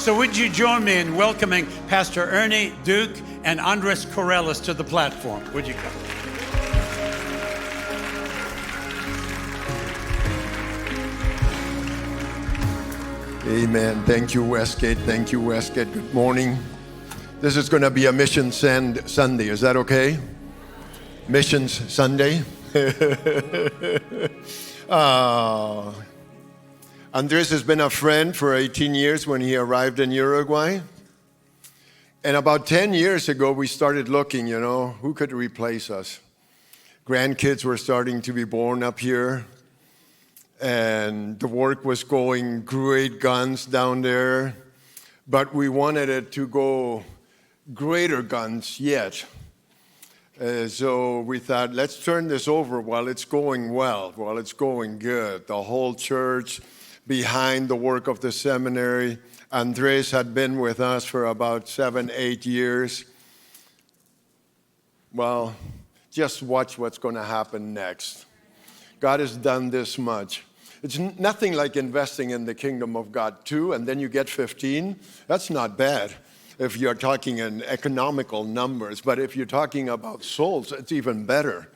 So would you join me in welcoming Pastor Ernie Duke and Andres Corrales to the platform? Would you come? Amen. Thank you, Westgate. Thank you, Westgate. Good morning. This is going to be a Mission Sunday. Is that okay? Missions Sunday. Andres has been a friend for 18 years when he arrived in Uruguay. And about 10 years ago, we started looking, who could replace us? Grandkids were starting to be born up here. And the work was going great guns down there. But we wanted it to go greater guns yet. So we thought, let's turn this over while it's going well, while it's going good. The whole church behind the work of the seminary. Andres had been with us for about 7-8 years. Well, just watch what's going to happen next. God has done this much. It's nothing like investing in the kingdom of God 2, and then you get 15. That's not bad if you're talking in economical numbers. But if you're talking about souls, it's even better.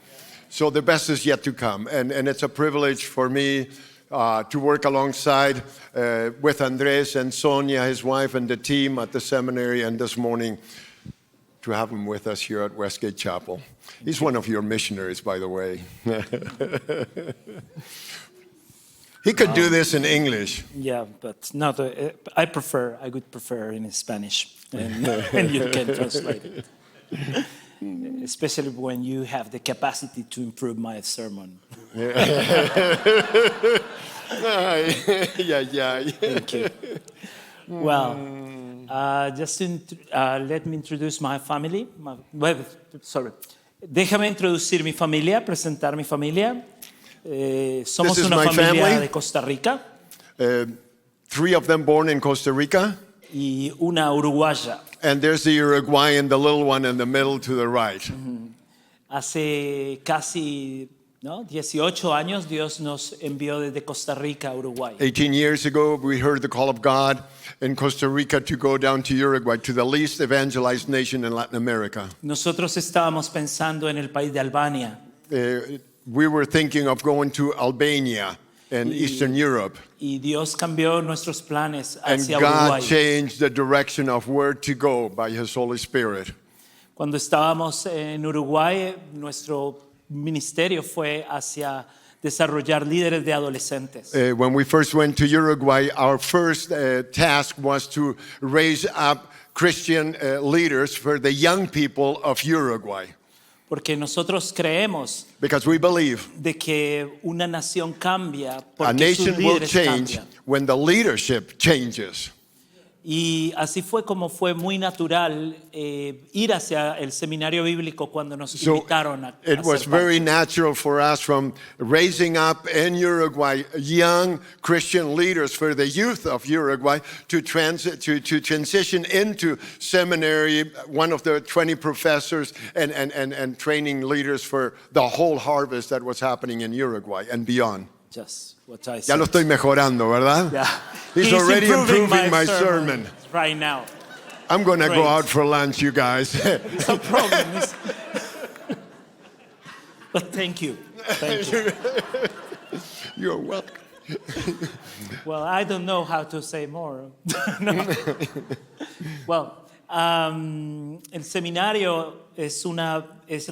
So the best is yet to come. And it's a privilege for me to work alongside with Andres and Sonia, his wife, and the team at the seminary, and this morning to have him with us here at Westgate Chapel. He's one of your missionaries, by the way. He could do this in English. Yeah, but not. I would prefer in Spanish, and you can translate it. Especially when you have the capacity to improve my sermon. Yeah. Thank you. Well, just let me introduce my family. Déjame introducir mi familia, presentar mi familia. Somos una familia de Costa Rica. 3 of them born in Costa Rica. Y una uruguaya. And there's the Uruguayan, the little one in the middle to the right. Hace casi 18 años Dios nos envió desde Costa Rica a Uruguay. 18 years ago, we heard the call of God in Costa Rica to go down to Uruguay, to the least evangelized nation in Latin America. Nosotros estábamos pensando en el país de Albania. We were thinking of going to Albania in Eastern Europe. Y Dios cambió nuestros planes hacia and God Uruguay. changed the direction of where to go by His Holy Spirit. Cuando estábamos en Uruguay, nuestro ministerio fue hacia desarrollar líderes de adolescentes. When we first went to Uruguay, our first task was to raise up Christian leaders for the young people of Uruguay. Porque nosotros creemos Because we believe de que una nación cambia a porque sus nation will líderes change cambian. when the leadership changes. Y así fue como fue muy natural ir hacia el seminario bíblico cuando nos invitaron a it was ser very parte. natural for us from raising up in Uruguay young Christian leaders for the youth of Uruguay to transition into seminary, one of the 20 professors and training leaders for the whole harvest that was happening in Uruguay and beyond. Just what I Ya said. lo estoy mejorando, ¿verdad? Yeah. He's already improving my sermon. Right now. I'm going to Great. go out for lunch, you guys. No problem. But thank you. Thank you. You're welcome. Well, I don't know how to say more. No. Well, el seminario es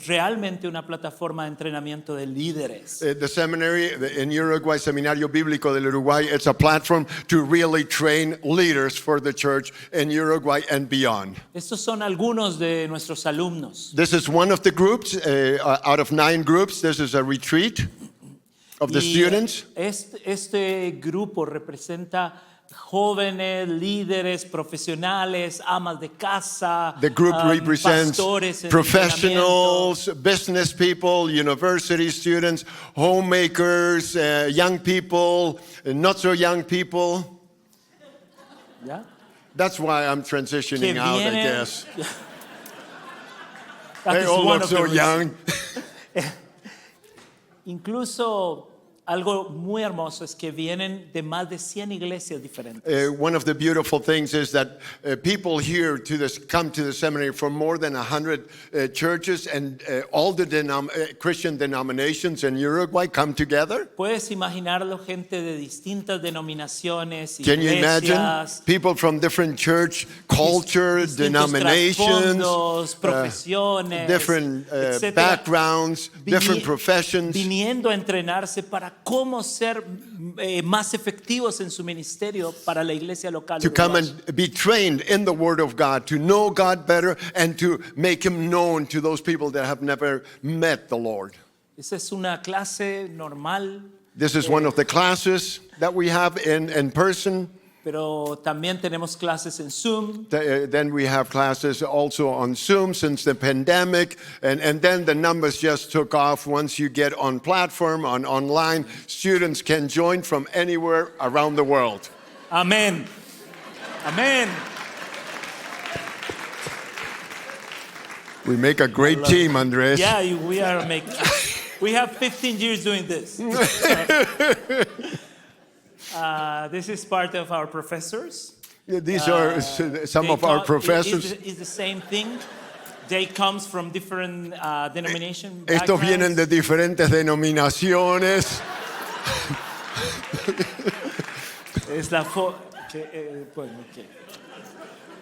realmente una plataforma de entrenamiento de líderes. The seminary in Uruguay, Seminario Bíblico del Uruguay, it's a platform to really train leaders for the church in Uruguay and beyond. Estos son algunos de nuestros alumnos. This is one of the groups, out of 9 groups. This is a retreat of the Y students. Este grupo representa jóvenes, líderes, profesionales, amas de casa, The group represents pastores en professionals, business people, university students, homemakers, young people, not so young people. entrenamiento. ¿Ya? That's why I'm transitioning Que out, I vienen- guess. That They is all one look of the so reasons. young. Incluso algo muy hermoso es que vienen de más de 100 iglesias diferentes. One of the beautiful things is that people here come to the seminary from more than 100 churches, and all the Christian denominations in Uruguay come together. Puedes imaginarlo, gente de distintas denominaciones, Can you imagine? iglesias, People from different church culture, distintos denominations, trasfondos, profesiones, different etcétera, backgrounds, different professions, viniendo a entrenarse para cómo ser más efectivos en su ministerio para la iglesia local. to come uruguaya. and be trained in the Word of God, to know God better, and to make Him known to those people that have never met the Lord. Esa es una clase normal, This is one of the classes that we have in person. pero también tenemos clases en Zoom. Then we have classes also on Zoom since the pandemic. And then the numbers just took off. Once you get on platform, on online, students can join from anywhere around the world. Amén. Amén. We make a great team, Andres. Yeah, we have 15 years doing this. This is part of our professors. These are some of our professors. It's the same thing. They comes from different denomination Estos vienen backgrounds. de diferentes denominaciones. Es la bueno, okay.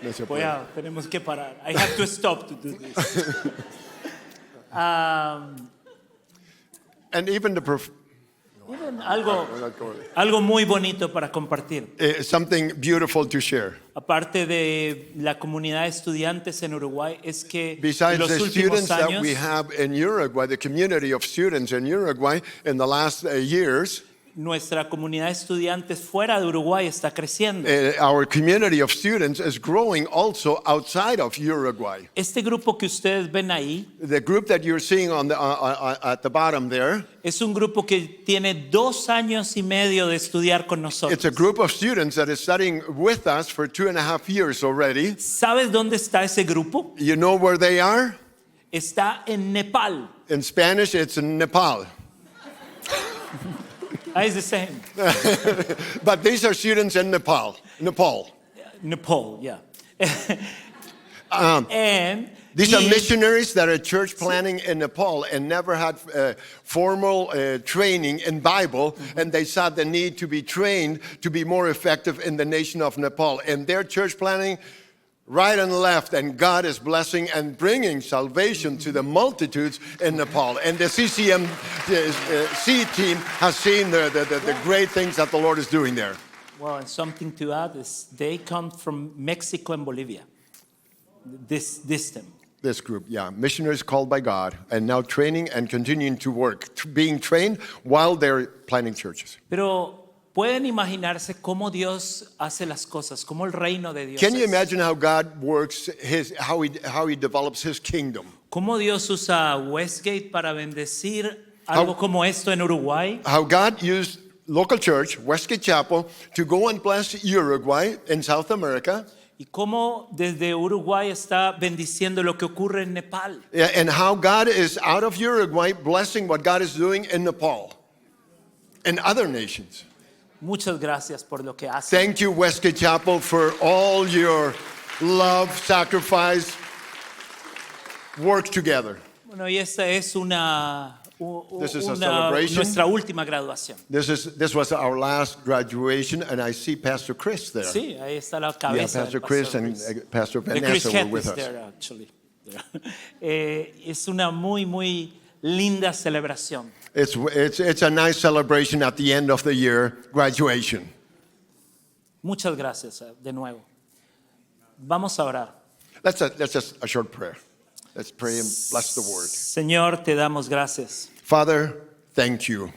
No se puede. Tenemos que parar. I have to stop to do this. And even Algo muy bonito para compartir. something beautiful to share. Aparte de la comunidad de estudiantes en Uruguay, es que en Besides los the últimos students that años we have in Uruguay, the community of students in Uruguay in the last years, nuestra comunidad de estudiantes fuera de Uruguay está creciendo. our community of students is growing also outside of Uruguay. Este grupo que ustedes ven ahí The group that you're seeing on at the bottom there, es un grupo que tiene 2 años y medio de estudiar con nosotros. it's a group of students that is studying with us for 2.5 years already. ¿Sabes dónde está ese grupo? You know where they are? Está en Nepal. In Spanish, it's in Nepal. It's the same. But these are students in Nepal. Nepal, yeah. And These are missionaries that are church planning in Nepal and never had formal training in Bible, and they saw the need to be trained to be more effective in the nation of Nepal. And their church planning right and left, and God is blessing and bringing salvation to the multitudes in Nepal. And the CCM C team has seen the great things that the Lord is doing there. well, and something to add is they come from Mexico and Bolivia. This team. This group, yeah, missionaries called by God, and now training and continuing to work, being trained while they're planning churches. Pero pueden imaginarse cómo Dios hace las cosas, cómo el reino de Dios Can you es. imagine how God works, how he develops his kingdom? Cómo Dios usa Westgate para bendecir algo como esto en Uruguay. How God used local church, Westgate Chapel, to go and bless Uruguay in South America, Y cómo desde Uruguay está bendiciendo lo que ocurre en Nepal. and how God is out of Uruguay blessing what God is doing in Nepal and other nations. Muchas gracias por lo que hacen. Thank you, Westgate Chapel, for all your love, sacrifice, work together. Bueno, y esta es This is a celebration. nuestra última graduación. This was our last graduation, and I see Pastor Chris there. Sí, ahí está la Yeah, cabeza. Pastor del Chris and Chris. Pastor The Chris Vanessa Head were with is us. there, actually. Es una muy, muy linda celebración. It's a nice celebration at the end of the year, graduation. Muchas gracias de nuevo. Vamos a orar. Let's just a short prayer. Let's pray and bless the word. Señor, te damos gracias. Father, thank you.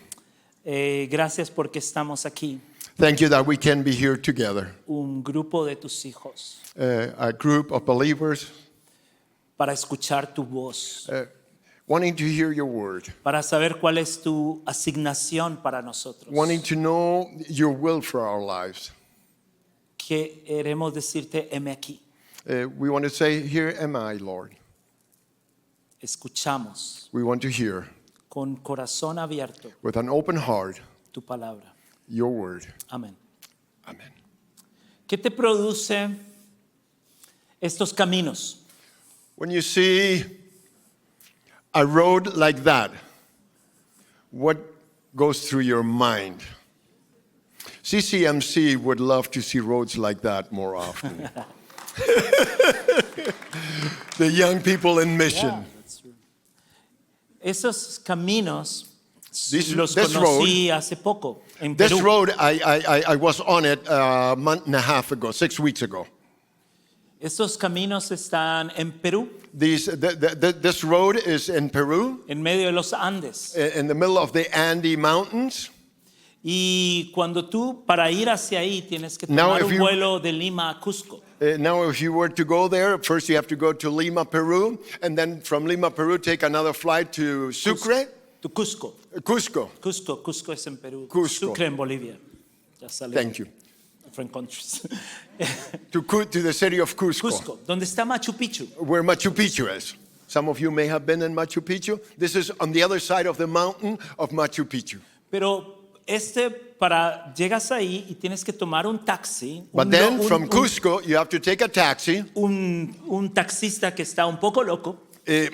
Gracias porque estamos aquí, Thank you that we can be here together, un grupo de tus hijos, a group of believers para escuchar tu voz, wanting to hear your word, para saber cuál es tu asignación para nosotros. wanting to know your will for our lives. Queremos decirte, heme aquí. We want to say, here am I, Lord. Escuchamos We want to hear con corazón abierto with an open heart tu palabra. your word. Amén. Amen. ¿Qué te produce estos caminos? When you see a road like that, what goes through your mind? CCMC would love to see roads like that more often. The young people in mission. That's true. Esos caminos los this conocí hace poco en This Perú. road, I was on it a month and a half ago, 6 weeks ago. Estos caminos están en Perú, This road is in Peru, en medio de los Andes. in the middle of the Andes Mountains. Y cuando tú, para ir hacia ahí, tienes que Now, tomar if un you- vuelo de Lima a Cusco. Now, if you were to go there, first you have to go to Lima, Peru, and then from Lima, Peru, take another flight to Sucre, Tu Cusco. Cusco. Cusco es en Perú. Cusco. Sucre en Bolivia. Ya salió. Thank you. Different countries. To the city of Cusco, Cusco, donde está Machu Picchu. where Machu Picchu is. Some of you may have been in Machu Picchu. This is on the other side of the mountain of Machu Picchu. Pero llegas ahí y tienes que tomar un taxi. But then from Cusco, you have to take a taxi. Un taxista que está un poco loco.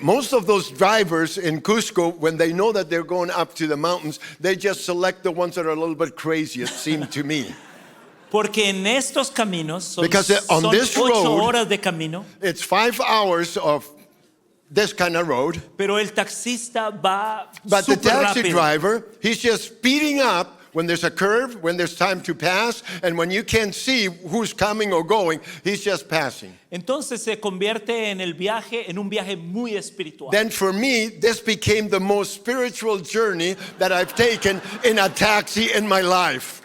Most of those drivers in Cusco, when they know that they're going up to the mountains, they just select the ones that are a little bit crazy, it seemed to me. Porque en estos caminos son, Because on son this 8 road- horas de camino, It's 5 hours of this kind of road, pero el taxista va but the súper taxi rápido. driver, he's just speeding up when there's a curve, when there's time to pass, and when you can't see who's coming or going, he's just passing. Entonces se convierte en un viaje muy espiritual. Then for me, this became the most spiritual journey that I've taken in a taxi in my life.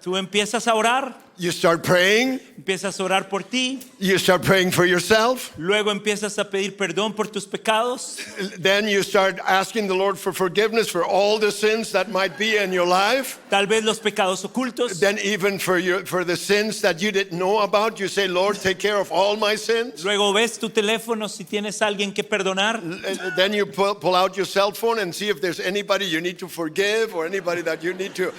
Tú empiezas a orar, You start praying, empiezas a orar por ti, you start praying for yourself, luego empiezas a pedir perdón por tus pecados, then you start asking the Lord for forgiveness for all the sins that might be in your life. tal vez los pecados ocultos. Then even for the sins that you didn't know about, you say, Lord, take care of all my sins. Luego ves tu teléfono si tienes a alguien que perdonar. Then you pull out your cell phone and see if there's anybody you need to forgive or anybody that you need to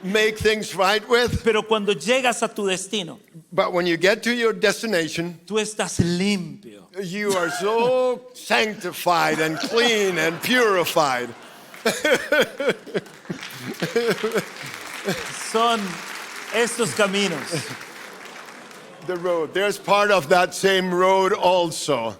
make things right with. Pero cuando llegas a tu destino, But when you get to your destination, tú estás limpio. you are so sanctified and clean and purified. Son estos caminos. The road, there's part of that same road also.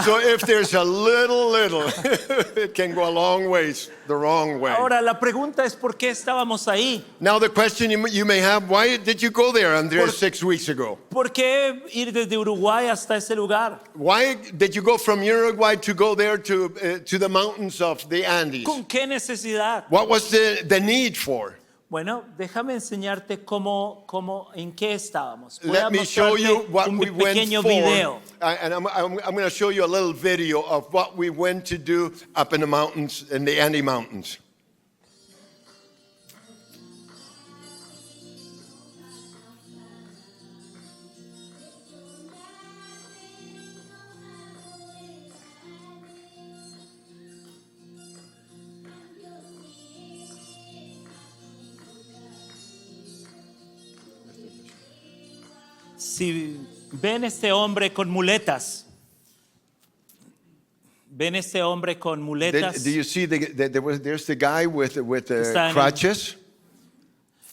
So if there's a little, it can go a long ways the wrong way. Ahora la pregunta es ¿por qué estábamos ahí? Now the question you may have, why did you go there, Andres, 6 weeks ago? ¿Por qué ir desde Uruguay hasta ese lugar? Why did you go from Uruguay to go there to the mountains of the Andes? ¿Con qué necesidad? What was the need for? Bueno, déjame enseñarte en qué estábamos. Voy Let a me show you mostrarte what un we went pequeño for. video. And I'm going to show you a little video of what we went to do up in the mountains, in the Andes Mountains. Si ven este hombre con muletas, ven este hombre con muletas. Do you see there's the guy with Está en el- crutches?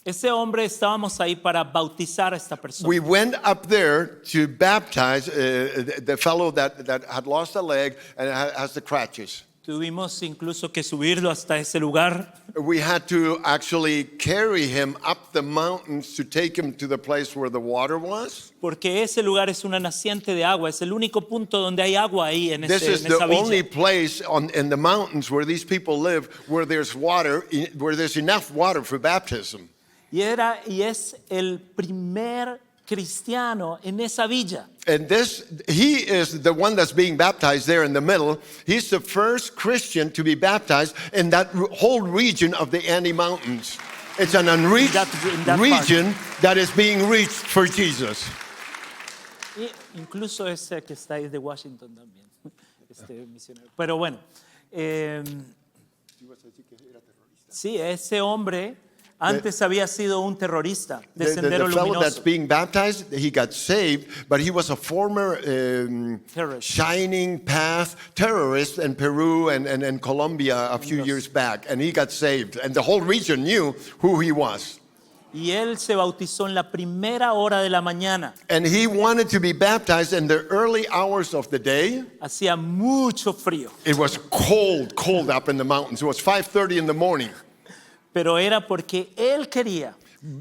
Ese hombre estábamos ahí para bautizar a esta persona. We went up there to baptize the fellow that had lost a leg and has the crutches. Tuvimos incluso que subirlo hasta ese lugar. We had to actually carry him up the mountains to take him to the place where the water was. Porque ese lugar es una naciente de agua, es el único punto donde hay agua ahí en, This is en the esa villa. only place in the mountains where these people live where there's water, where there's enough water for baptism. Y es el primer cristiano en esa villa. And he is the one that's being baptized there in the middle. He's the first Christian to be baptized in that whole region of the Andes Mountains. It's an unreached In that region that is being reached for Jesus. Y incluso ese que está ahí de Washington también, este misionero. Pero bueno, Sí, ese hombre antes había sido un terrorista de The Sendero fellow that's Luminoso. being baptized, he got saved, but he was a former Terrorist. Shining Path terrorist in Peru and Colombia a few Yes. years back, and he got saved. And the whole region knew who he was. Y él se bautizó en la primera hora de la mañana. And he wanted to be baptized in the early hours of the day. Hacía mucho frío, It was cold up in the mountains. It was 5:30 in the morning. pero era porque él quería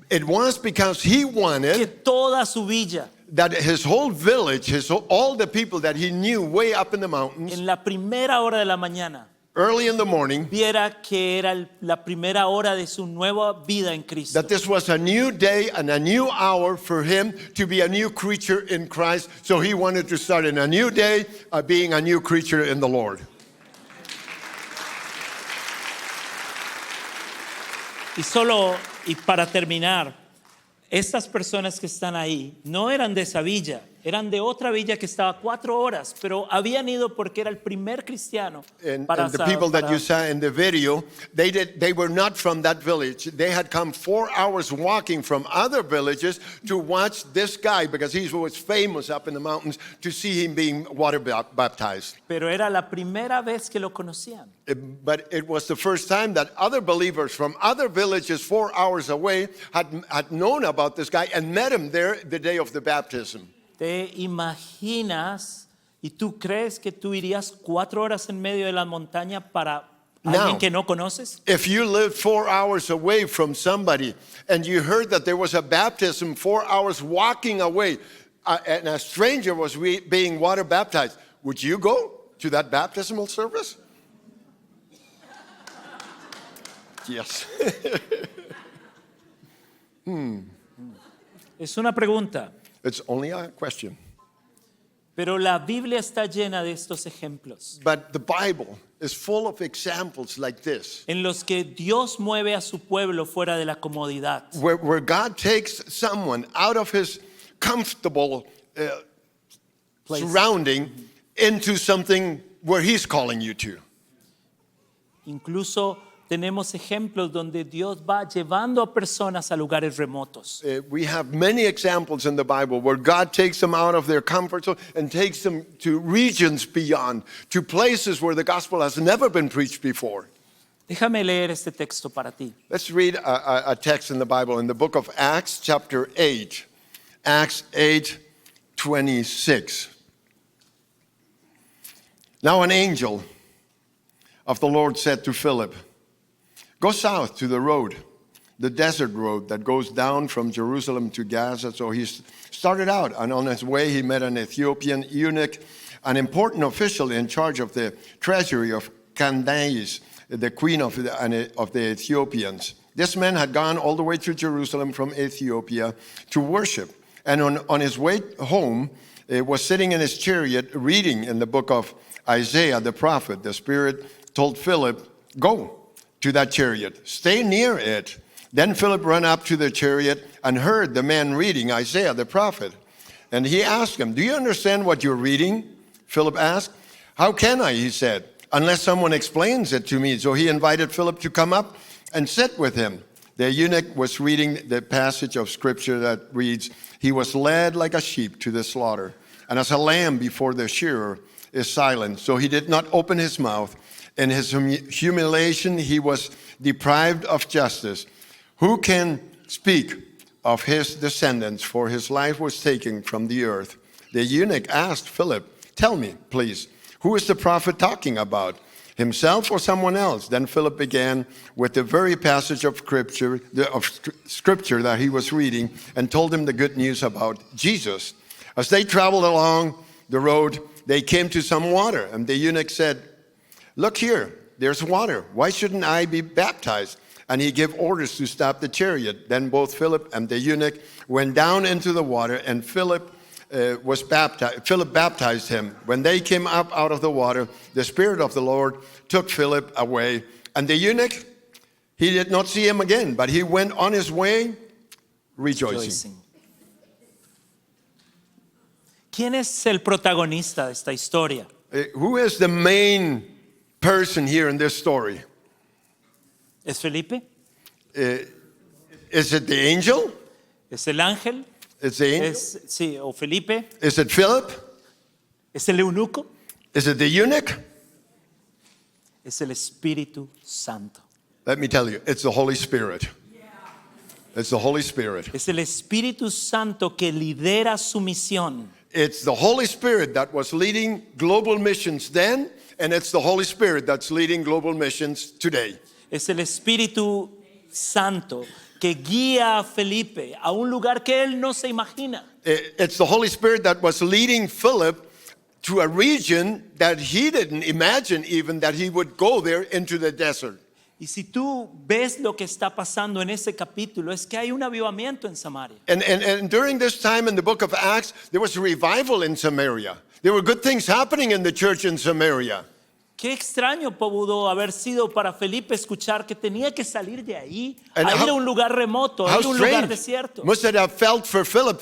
It was because he que wanted toda su villa that his whole village, all the people that he knew way up in the mountains, en la primera hora de la mañana early in the morning, viera que era la primera hora de su nueva vida en Cristo. that this was a new day and a new hour for him to be a new creature in Christ. So he wanted to start in a new day, being a new creature in the Lord. Y para terminar, estas personas que están ahí no eran de esa villa, eran de otra villa que estaba 4 horas, pero habían ido porque era el primer cristiano. And the people that you saw in the video, they were not from that village. They had come 4 hours walking from other villages to watch this guy because he was famous up in the mountains, to see him being water baptized. Pero era la primera vez que lo conocían. But it was the first time that other believers from other villages 4 hours away had known about this guy and met him there the day of the baptism. ¿Te imaginas y tú crees que tú irías 4 horas en medio de la montaña para alguien Now, que no conoces? If you lived 4 hours away from somebody and you heard that there was a baptism 4 hours walking away, and a stranger was being water baptized, would you go to that baptismal service? Yes. Es una pregunta, It's only a question. pero la Biblia está llena de estos ejemplos But the Bible is full of examples like this, en los que Dios mueve a su pueblo fuera de la comodidad. where God takes someone out of his comfortable Place. surrounding into something where he's calling you to. Incluso tenemos ejemplos donde Dios va llevando a personas a lugares remotos. We have many examples in the Bible where God takes them out of their comfort zone and takes them to regions beyond, to places where the gospel has never been preached before. Déjame leer este texto para ti. Let's read a text in the Bible in the book of Acts, chapter 8. Acts 8:26. Now an angel of the Lord said to Philip, "Go south to the road, the desert road that goes down from Jerusalem to Gaza." So he started out, and on his way he met an Ethiopian eunuch, an important official in charge of the treasury of Candace, the queen of the Ethiopians. This man had gone all the way to Jerusalem from Ethiopia to worship, and on his way home was sitting in his chariot reading in the book of Isaiah the prophet. The Spirit told Philip, "Go to that chariot, stay near it." Then Philip ran up to the chariot and heard the man reading Isaiah the prophet. And he asked him, "Do you understand what you're reading?" Philip asked. "How can I," he said, "unless someone explains it to me?" So he invited Philip to come up and sit with him. The eunuch was reading the passage of scripture that reads, "He was led like a sheep to the slaughter, and as a lamb before the shearer is silent, so he did not open his mouth. In his humiliation, he was deprived of justice. Who can speak of his descendants? For his life was taken from the earth." The eunuch asked Philip, "Tell me, please, who is the prophet talking about, himself or someone else?" Then Philip began with the very passage of scripture that he was reading and told him the good news about Jesus. As they traveled along the road, they came to some water, and the eunuch said, "Look here, there's water. Why shouldn't I be baptized?" And he gave orders to stop the chariot. Then both Philip and the eunuch went down into the water, and Philip baptized him. When they came up out of the water, the Spirit of the Lord took Philip away. And the eunuch, he did not see him again, but he went on his way rejoicing. ¿Quién es el protagonista de esta historia? Who is the main person here in this story? ¿Es Felipe? Is it the angel? ¿Es el ángel? It's the angel. Sí, o Felipe. Is it Philip? ¿Es el eunuco? Is it the eunuch? Es el Espíritu Santo. Let me tell you, it's the Holy Spirit. It's the Holy Spirit. Es el Espíritu Santo que lidera su misión. It's the Holy Spirit that was leading global missions then, and it's the Holy Spirit that's leading global missions today. Es el Espíritu Santo que guía a Felipe a un lugar que él no se imagina. It's the Holy Spirit that was leading Philip to a region that he didn't imagine even that he would go there into the desert. Y si tú ves lo que está pasando en ese capítulo, es que hay un avivamiento en Samaria. And during this time in the book of Acts, there was a revival in Samaria. There were good things happening in the church in Samaria. Qué extraño pudo haber sido para Felipe escuchar que tenía que salir de ahí And a ir how- a un lugar remoto, a How ir a un lugar strange desierto. must it have felt for Philip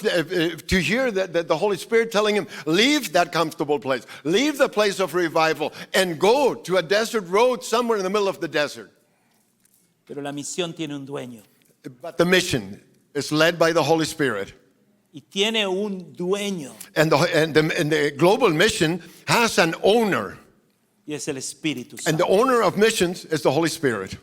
to hear that the Holy Spirit telling him, leave that comfortable place, leave the place of revival, and go to a desert road somewhere in the middle of the desert. Pero la misión tiene un dueño But the mission is led by the Holy Spirit. y tiene un dueño And the global mission has an owner. y es el Espíritu And Santo. the owner of missions is the Holy Spirit.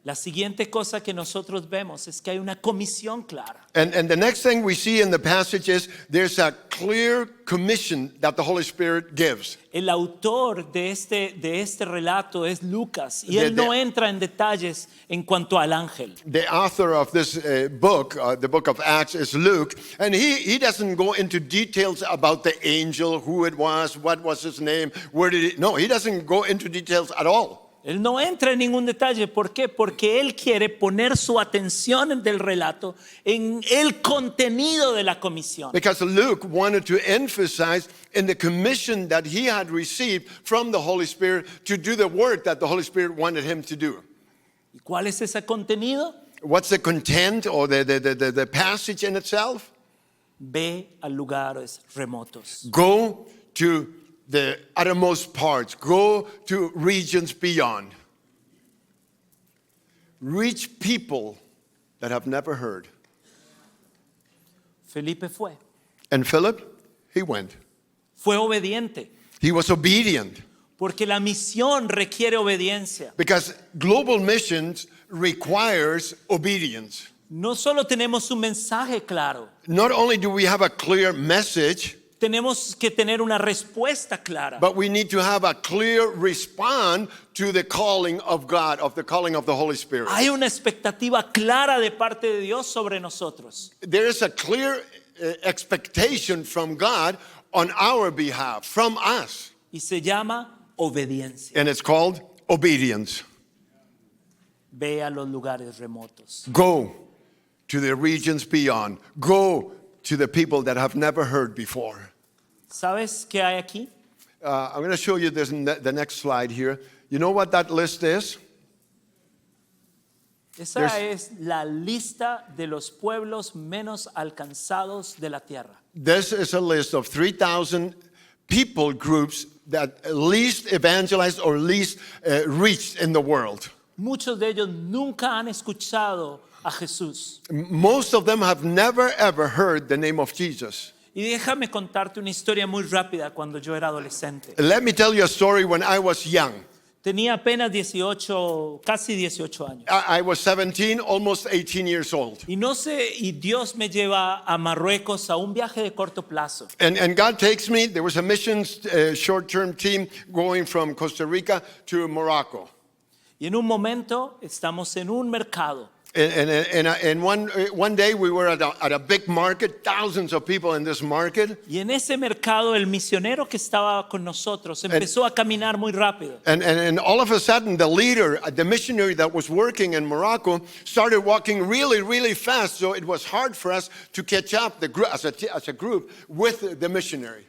La siguiente cosa que nosotros vemos es que hay una comisión clara. And the next thing we see in the passage is there's a clear commission that the Holy Spirit gives. El autor de este relato es Lucas y De- él no entra en detalles en cuanto al ángel. The author of this book, the book of Acts, is Luke, and he doesn't go into details about the angel, who it was, what was his name, where did it. No, he doesn't go into details at all. Él no entra en ningún detalle. ¿Por qué? Porque él quiere poner su atención del relato en el contenido de la comisión. Because Luke wanted to emphasize in the commission that he had received from the Holy Spirit to do the work that the Holy Spirit wanted him to do. ¿Y cuál es ese contenido? What's the content or the passage in itself? Ve a lugares remotos. Go to the uttermost parts. Go to regions beyond. Reach people that have never heard. Felipe fue. And Philip, he went. Fue obediente. He was obedient Porque la misión requiere obediencia. because global missions requires obedience. No solo tenemos un mensaje claro, Not only do we have a clear message, tenemos que tener una respuesta clara. but we need to have a clear response to the calling of God, of the calling of the Holy Spirit. Hay una expectativa clara de parte de Dios sobre nosotros. There is a clear expectation from God on our behalf, from us, Y se llama obediencia. and it's called obedience. Ve a los lugares remotos. Go to the regions beyond. Go to the people that have never heard before. ¿Sabes qué hay aquí? I'm going to show you this, the next slide here. You know what that list is? Esa es la lista de los pueblos menos alcanzados de la tierra. This is a list of 3,000 people groups that least evangelized or least reached in the world. Muchos de ellos nunca han escuchado a Jesús. Most of them have never ever heard the name of Jesus. Y déjame contarte una historia muy rápida cuando yo era adolescente. Let me tell you a story when I was young. Tenía apenas 18, casi 18 años. I was 17, almost 18 years old. Y no sé, y Dios me lleva a Marruecos a un viaje de corto plazo. And God takes me, there was a missions short-term team going from Costa Rica to Morocco. Y en un momento estamos en un mercado. And one day we were at a big market, thousands of people in this market. Y en ese mercado el misionero que estaba con nosotros empezó a caminar muy rápido. And all of a sudden, the leader, the missionary that was working in Morocco, started walking really, really fast. So it was hard for us to catch up as a group with the missionary.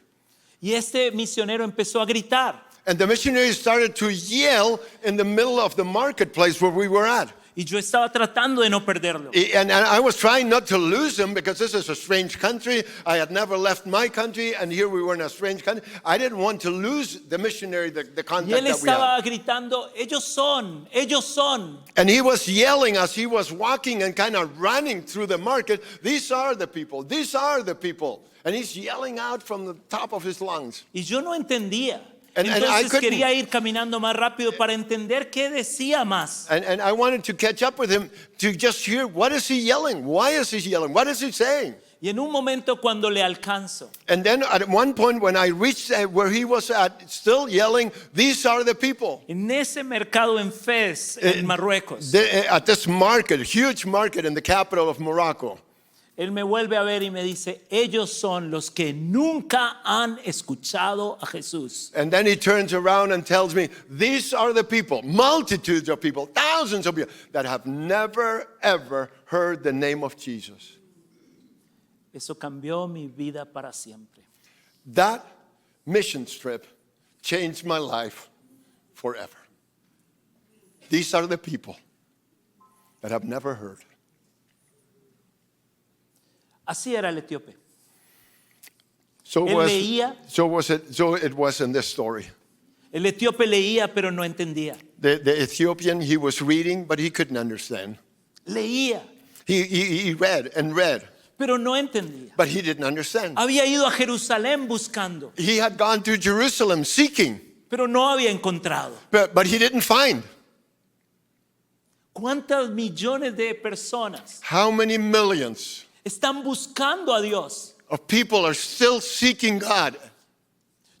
Y este misionero empezó a gritar. And the missionary started to yell in the middle of the marketplace where we were at. Y yo estaba tratando de no perderlo. And I was trying not to lose him because this is a strange country. I had never left my country, and here we were in a strange country. I didn't want to lose the missionary, the Y contact él that we had. estaba gritando, ellos son, ellos son. And he was yelling as he was walking and kind of running through the market, these are the people, these are the people. And he's yelling out from the top of his lungs. Y yo no entendía. And I Entonces couldn't- quería ir caminando más rápido para entender qué decía más. And I wanted to catch up with him to just hear, what is he yelling? Why is he yelling? What is he saying? Y en un momento cuando le alcanzo, And then at one point when I reached where he was at, still yelling, these are the people. en ese mercado en Fez, en Marruecos, At this market, huge market in the capital of Morocco. él me vuelve a ver y me dice, ellos son los que nunca han escuchado a Jesús. And then he turns around and tells me, these are the people, multitudes of people, thousands of people that have never, ever heard the name of Jesus. Eso cambió mi vida para siempre. That mission trip changed my life forever. These are the people that have never heard. Así era el etíope. So Él leía. it was in this story. El etíope leía, pero no entendía. The Ethiopian, he was reading, but he couldn't understand. Leía, He read and read, pero no entendía. but he didn't understand. Había ido a Jerusalén buscando, He had gone to Jerusalem seeking, pero no había encontrado. but he didn't find. ¿Cuántos millones de personas How many millions están buscando a Dios? of people are still seeking God?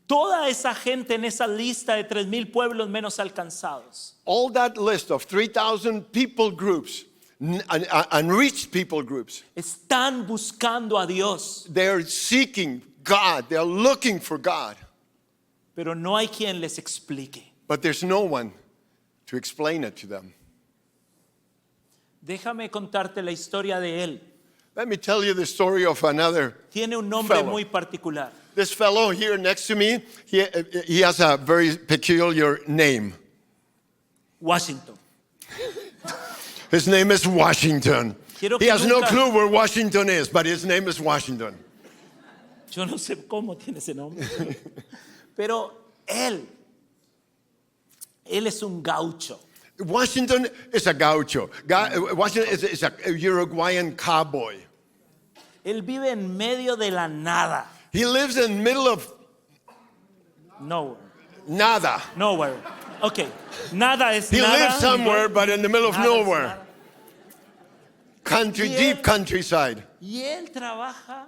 Toda esa gente en esa lista de 3,000 pueblos menos alcanzados. All that list of 3,000 people groups, unreached people groups, Están buscando a Dios, they're seeking God. They're looking for God. pero no hay quien les explique. But there's no one to explain it to them. Déjame contarte la historia de él. Let me tell you the story of another. Tiene un nombre Fellow. muy particular. This fellow here next to me, he has a very peculiar name. Washington. His name is Washington. Quiero He que has no nunca- clue where Washington is, but his name is Washington. Yo no sé cómo tiene ese nombre. Pero él es un gaucho. Washington is a gaucho. Washington is a Uruguayan cowboy. Él vive en medio de la nada. He lives in the middle of Nowhere. nada. Nowhere. Ok. Nada es He nada. lives somewhere, but in the middle of Nada es nowhere. nada. Country, Y deep él- countryside. Y él trabaja,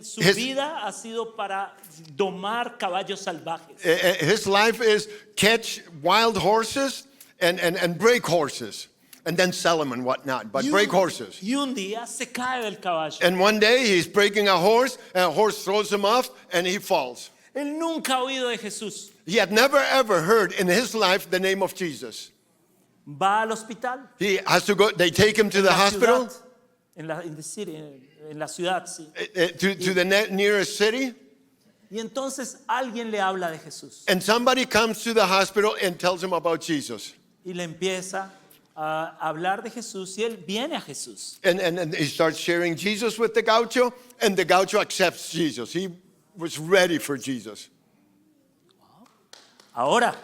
su His- vida ha sido para domar caballos salvajes. His life is catch wild horses and break horses, and then sell them and whatnot, but break horses. Y un día se cae del caballo. And one day he's breaking a horse, and a horse throws him off, and he falls. Él nunca ha oído de Jesús. He had never ever heard in his life the name of Jesus. Va al hospital. He has to go, they take him to en the la hospital, ciudad, in the city, en la ciudad, sí. to the nearest city, Y entonces alguien le habla de Jesús and somebody comes to the hospital and tells him about Jesus. y le empieza a hablar de Jesús y él viene a Jesús. And he starts sharing Jesus with the gaucho, and the gaucho accepts Jesus. He was ready for Jesus. Ahora,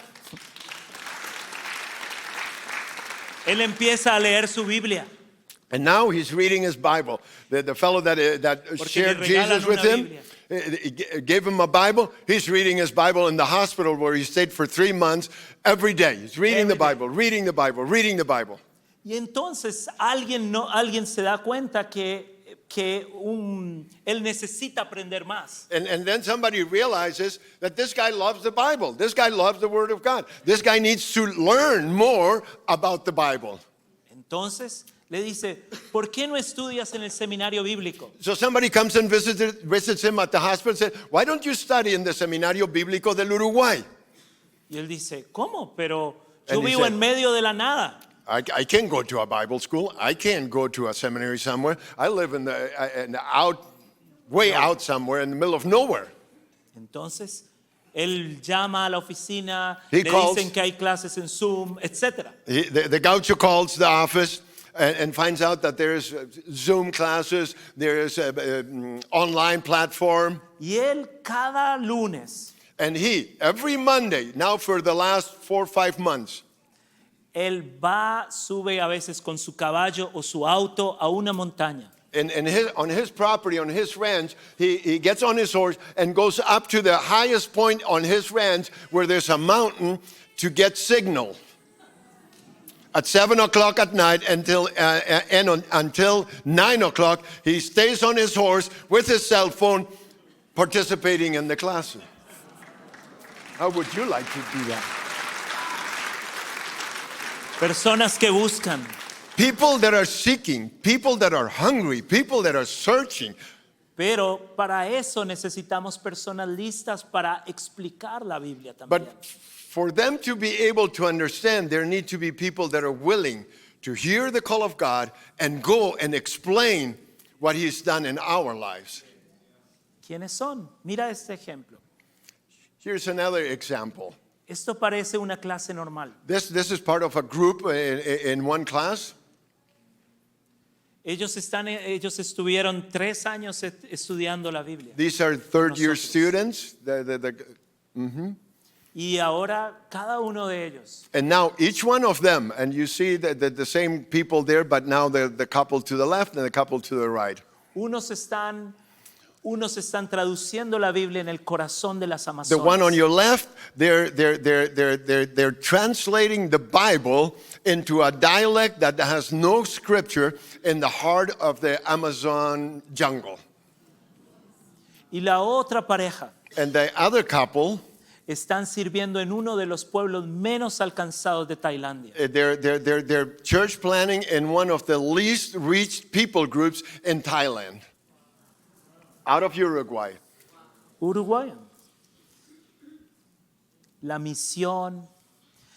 él empieza a leer su Biblia. And now he's reading his Bible. The fellow that Porque shared le regalan Jesus with una him, gave him a Bible. He's reading his Bible in the hospital where he stayed for 3 months every day. He's reading the Every day. Bible, reading the Bible, reading the Bible. Y entonces alguien se da cuenta que él necesita aprender más. And then somebody realizes that this guy loves the Bible. This guy loves the Word of God. This guy needs to learn more about the Bible. Entonces le dice, ¿por qué no estudias en el seminario bíblico? So somebody comes and visits him at the hospital and says, why don't you study in the Seminario Bíblico del Uruguay? Y él dice, ¿cómo? Pero yo And he vivo said- en medio de la nada. I can't go to a Bible school. I can't go to a seminary somewhere. I live in the way out somewhere in the middle of nowhere. Entonces Él llama a la oficina, He le calls. dicen que hay clases en Zoom, etc. The gaucho calls the office and finds out that there's Zoom classes, there's an online platform. Y él cada lunes, And he, every Monday, now for the last 4 or 5 months, él va, sube a veces con su caballo o su auto a una montaña. on his property, on his ranch, he gets on his horse and goes up to the highest point on his ranch where there's a mountain to get signal. At 7 o'clock at night until 9 o'clock, he stays on his horse with his cell phone participating in the classes. How would you like to do that? Personas que buscan, People that are seeking, people that are hungry, people that are searching. pero para eso necesitamos personas listas para explicar la Biblia también. But for them to be able to understand, there need to be people that are willing to hear the call of God and go and explain what He's done in our lives. ¿Quiénes son? Mira este ejemplo. Here's another example. Esto parece una clase normal. This is part of a group in one class. Ellos estuvieron 3 años estudiando la Biblia. These are third-year Nosotros. students. Y ahora cada uno de ellos And now each one of them, and you see the same people there, but now the couple to the left and the couple to the right. Unos están traduciendo la Biblia en el corazón de las Amazonas. The one on your left, they're translating the Bible into a dialect that has no scripture in the heart of the Amazon jungle. Y la otra pareja And the other couple, están sirviendo en uno de los pueblos menos alcanzados de Tailandia. they're church planning in one of the least reached people groups in Thailand, out of Uruguay. Uruguay. La misión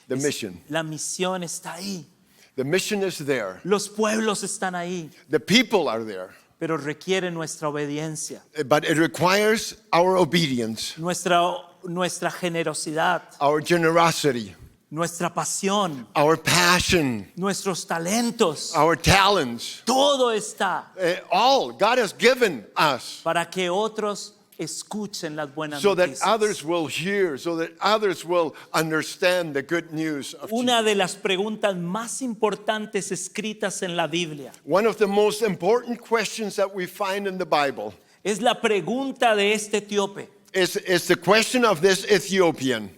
The mission. La misión está ahí. The mission is there. Los pueblos están ahí, The people are there. pero requiere nuestra obediencia, But it requires our obedience, nuestra generosidad, our generosity, nuestra pasión, our passion, nuestros talentos. our talents. Todo está All God has given us para que otros escuchen las buenas so that noticias. others will hear, so that others will understand the good news of Jesus. Una de las preguntas más importantes escritas en la Biblia One of the most important questions that we find in the Bible es la pregunta de este etíope. is the question of this Ethiopian.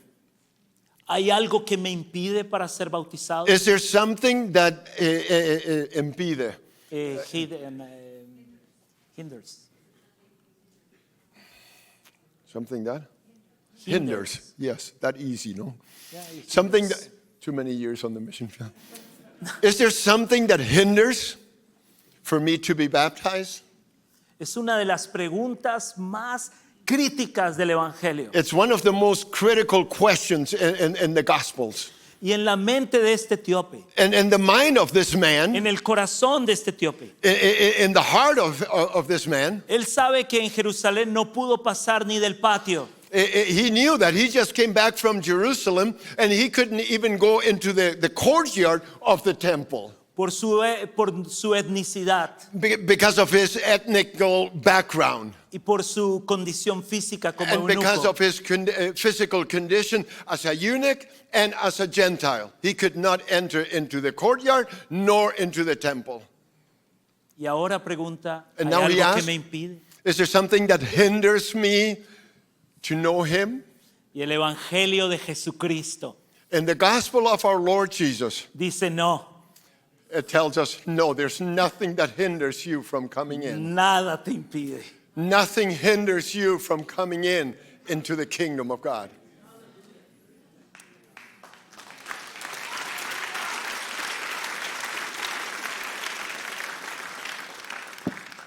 ¿Hay algo que me impide para ser bautizado? Is there something that impide? Hinders. Something that hinders. Yes, that easy, no? Yeah, it Something hinders. that, too many years on the mission field. Is there something that hinders for me to be baptized? Es una de las preguntas más críticas del Evangelio. It's one of the most critical questions in the Gospels. Y en la mente de este etíope, And in the mind of this man, en el corazón de este etíope, in the heart of this man, él sabe que en Jerusalén no pudo pasar ni del patio. he knew that he just came back from Jerusalem and he couldn't even go into the courtyard of the temple Por su etnicidad because of his ethnical background y por su condición física como and because eunuco. of his physical condition as a eunuch and as a Gentile. He could not enter into the courtyard nor into the temple. Y ahora pregunta, ¿hay And now he algo que asks, me impide? is there something that hinders me to know him? Y el Evangelio de Jesucristo In the gospel of our Lord Jesus, dice no, it tells us, no, there's nothing that hinders you from coming in. nada te impide. Nothing hinders you from coming in into the kingdom of God.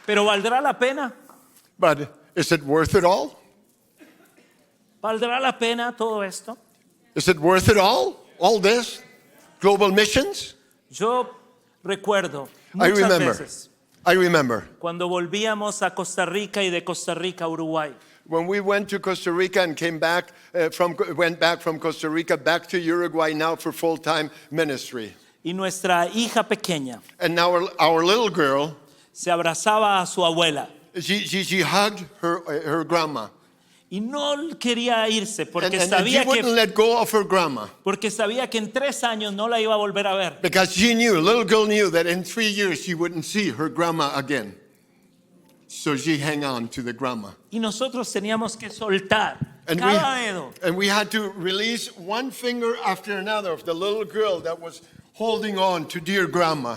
Pero ¿valdrá la pena? But is it worth it all? ¿Valdrá la pena todo esto? Is it worth it all? All this? Global missions? Yo recuerdo I muchas remember. veces I remember cuando volvíamos a Costa Rica y de Costa Rica a Uruguay. when we went to Costa Rica and went back from Costa Rica back to Uruguay now for full-time ministry. Y nuestra hija pequeña And now our little girl, se abrazaba a su abuela she hugged her grandma. y no quería irse porque And she sabía wouldn't que, let go of her grandma en 3 años no la iba a volver a ver. because she knew, little girl knew that in 3 years she wouldn't see her grandma again. So she hung on to the grandma. Y nosotros teníamos que soltar And cada dedo. we had to release one finger after another of the little girl that was holding on to dear grandma.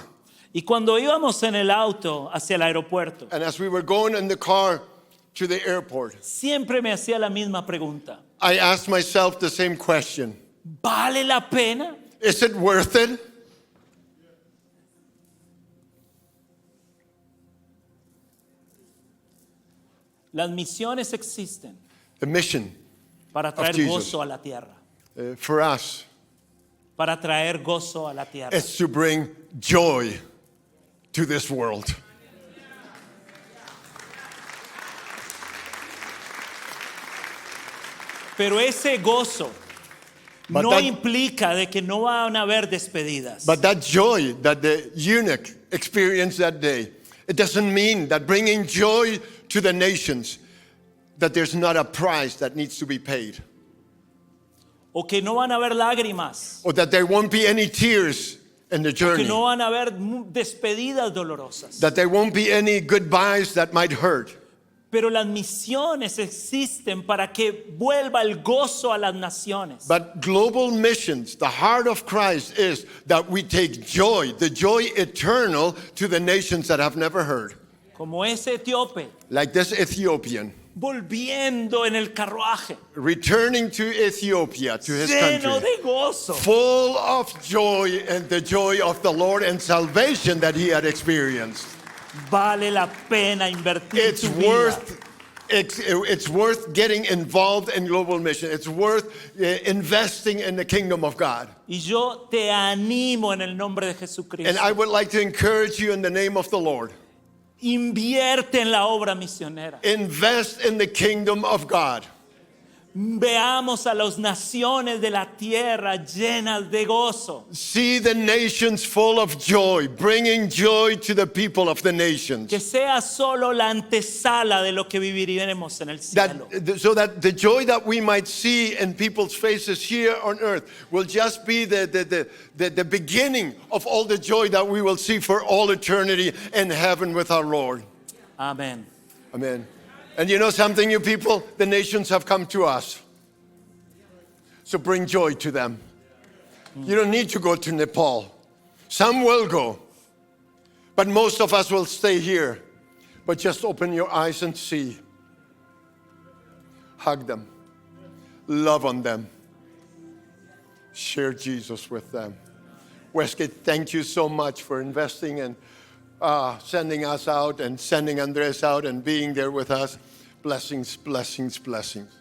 Y cuando íbamos en el auto hacia el aeropuerto, And as we were going in the car to the airport, siempre me hacía la misma pregunta. I asked myself the same question. ¿Vale la pena? Is it worth it? Las misiones existen The mission para traer Jesus. gozo a la tierra. for us Para traer gozo a la tierra. is to bring joy to this world. Pero ese gozo But no that- implica de que no van a haber despedidas. But that joy that the eunuch experienced that day, it doesn't mean that bringing joy to the nations, that there's not a price that needs to be paid, O que no van a haber lágrimas. or that there won't be any tears in the Que journey, no van a haber despedidas dolorosas. that there won't be any goodbyes that might hurt. Pero las misiones existen para que vuelva el gozo a las naciones. But global missions, the heart of Christ is that we take joy, the joy eternal, to the nations that have never heard. Como ese etíope Like this Ethiopian, volviendo en el carruaje, returning to Ethiopia, to his lleno country, de gozo. full of joy and the joy of the Lord and salvation that he had experienced. Vale la pena invertir It's tu vida. it's worth getting involved in global mission. It's worth investing in the kingdom of God. Y yo te animo en el nombre de Jesucristo. And I would like to encourage you in the name of the Lord. Invierte en la obra misionera. Invest in the kingdom of God. Veamos a las naciones de la tierra llenas de gozo. See the nations full of joy, bringing joy to the people of the nations. Que sea solo la antesala de lo que viviremos en el cielo. So that the joy that we might see in people's faces here on earth will just be the beginning of all the joy that we will see for all eternity in heaven with our Lord. Amén. Amen. And you know something, you people? The nations have come to us. So bring joy to them. You don't need to go to Nepal. Some will go. But most of us will stay here. But just open your eyes and see. Hug them. Love on them. Share Jesus with them. Westgate, thank you so much for investing in sending us out and sending Andres out and being there with us. Blessings, blessings, blessings.